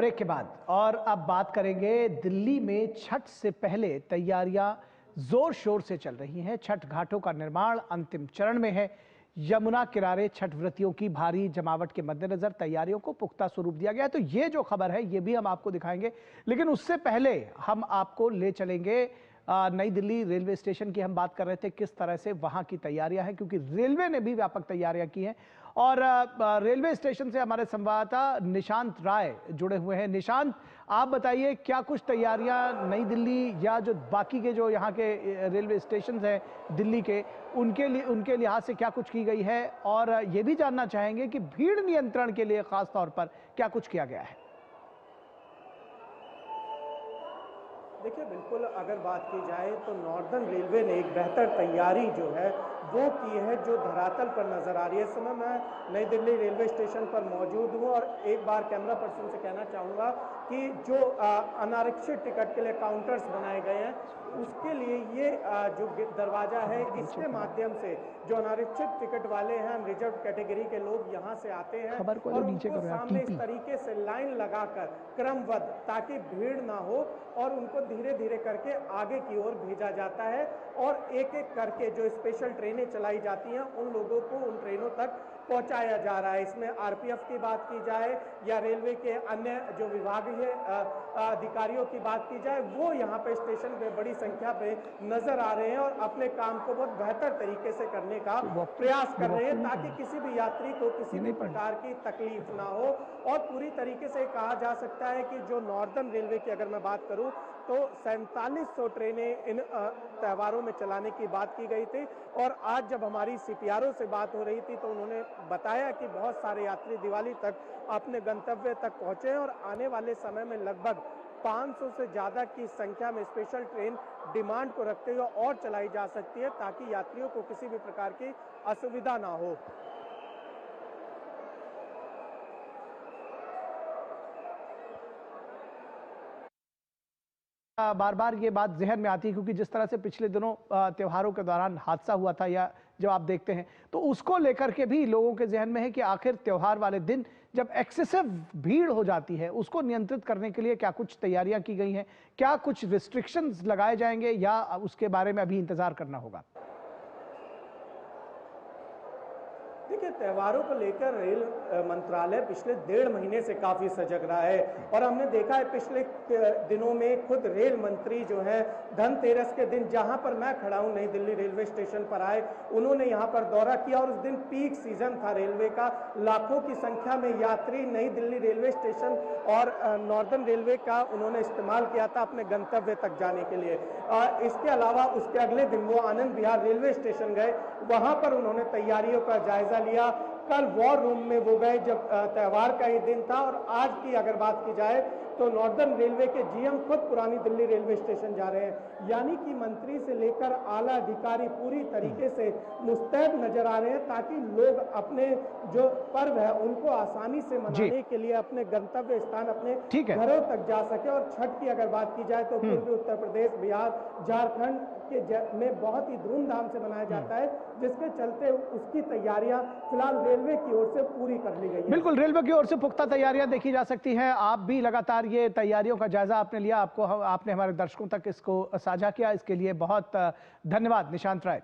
Break के बाद और अब बात करेंगे दिल्ली में छठ से पहले तैयारियां जोर शोर से चल रही हैं। छठ घाटों का निर्माण अंतिम चरण में है। यमुना किनारे छठ व्रतियों की भारी जमावट के मद्देनजर तैयारियों को पुख्ता स्वरूप दिया गया है। तो ये जो खबर है ये भी हम आपको दिखाएंगे, लेकिन उससे पहले हम आपको ले चलेंगे नई दिल्ली रेलवे स्टेशन की। हम बात कर रहे थे किस तरह से वहां की तैयारियां हैं, क्योंकि रेलवे ने भी व्यापक तैयारियां की हैं। और रेलवे स्टेशन से हमारे संवाददाता निशांत राय जुड़े हुए हैं। निशांत, आप बताइए क्या कुछ तैयारियां नई दिल्ली या जो बाकी के जो यहाँ के रेलवे स्टेशन हैं दिल्ली के, उनके लिहाज से क्या कुछ की गई है, और ये भी जानना चाहेंगे कि भीड़ नियंत्रण के लिए खास तौर पर क्या कुछ किया गया है। देखिए, बिल्कुल अगर बात की जाए तो नॉर्दर्न रेलवे ने एक बेहतर तैयारी जो है वो की है, जो धरातल पर नज़र आ रही है। इस समय मैं नई दिल्ली रेलवे स्टेशन पर मौजूद हूँ और एक बार कैमरा पर्सन से कहना चाहूँगा कि जो अनारक्षित टिकट के लिए काउंटर्स बनाए गए हैं, उसके लिए ये जो दरवाज़ा है, इसके माध्यम से जो अनारक्षित टिकट वाले हैं, रिजर्व कैटेगरी के लोग यहाँ से आते हैं और उनको सामने इस तरीके से लाइन लगाकर क्रमबद्ध, ताकि भीड़ ना हो, और उनको धीरे धीरे करके आगे की ओर भेजा जाता है। और एक एक करके जो स्पेशल ट्रेनें चलाई जाती हैं, उन लोगों को उन ट्रेनों तक पहुंचाया जा रहा है। इसमें आरपीएफ की बात की जाए या रेलवे के अन्य जो विभागीय अधिकारियों की बात की जाए, वो यहाँ पे स्टेशन पे बड़ी संख्या पे नजर आ रहे हैं और अपने काम को बहुत बेहतर तरीके से करने का प्रयास कर रहे हैं, ताकि किसी भी यात्री को किसी भी प्रकार की तकलीफ ना हो। और पूरी तरीके से कहा जा सकता है कि जो नॉर्दर्न रेलवे की अगर मैं बात करूं तो 4700 ट्रेनें इन त्योहारों में चलाने की बात की गई थी। और आज जब हमारी सीपीआरओ से बात हो रही थी तो उन्होंने बताया कि बहुत सारे यात्री दिवाली तक अपने गंतव्य तक पहुंचे हैं और आने वाले समय में लगभग 500 से ज़्यादा की संख्या में स्पेशल ट्रेन डिमांड को रखते हुए और चलाई जा सकती है, ताकि यात्रियों को किसी भी प्रकार की असुविधा ना हो। बार बार ये बात जहन में आती है, क्योंकि जिस तरह से पिछले दिनों त्योहारों के दौरान हादसा हुआ था, या जब आप देखते हैं तो उसको लेकर के भी लोगों के जहन में है कि आखिर त्योहार वाले दिन जब एक्सेसिव भीड़ हो जाती है, उसको नियंत्रित करने के लिए क्या कुछ तैयारियां की गई हैं, क्या कुछ रिस्ट्रिक्शंस लगाए जाएंगे, या उसके बारे में अभी इंतजार करना होगा। देखिए, त्योहारों को लेकर रेल मंत्रालय पिछले 1.5 महीने से काफी सजग रहा है और हमने देखा है पिछले दिनों में खुद रेल मंत्री जो है धनतेरस के दिन जहां पर मैं खड़ा हूं नई दिल्ली रेलवे स्टेशन पर आए, उन्होंने यहां पर दौरा किया और उस दिन पीक सीजन था रेलवे का। लाखों की संख्या में यात्री नई दिल्ली रेलवे स्टेशन और नॉर्दर्न रेलवे का उन्होंने इस्तेमाल किया था अपने गंतव्य तक जाने के लिए। इसके अलावा उसके अगले दिन वो आनंद विहार रेलवे स्टेशन गए, वहां पर उन्होंने तैयारियों का जायजा लिया। कल वॉर रूम में वो गए जब त्योहार का ही दिन था। और आज की अगर बात की जाए तो नॉर्दर्न रेलवे के जीएम खुद पुरानी दिल्ली रेलवे स्टेशन जा रहे हैं, यानी कि मंत्री से लेकर आला अधिकारी पूरी तरीके से मुस्तैद नजर आ रहे हैं, ताकि लोग अपने जो पर्व है उनको आसानी से मनाने के लिए अपने गंतव्य स्थान, अपने घरों तक जा सके। और छठ की अगर बात की जाए तो पूर्वी उत्तर प्रदेश, बिहार, झारखंड में बहुत ही धूमधाम से मनाया जाता है, जिसके चलते उसकी तैयारियां फिलहाल रेलवे की ओर से पूरी कर ली गई है। बिल्कुल, रेलवे की ओर से पुख्ता तैयारियां देखी जा सकती हैं। आप भी लगातार ये तैयारियों का जायजा आपने लिया, आपने हमारे दर्शकों तक इसको साझा किया, इसके लिए बहुत धन्यवाद निशांत राय।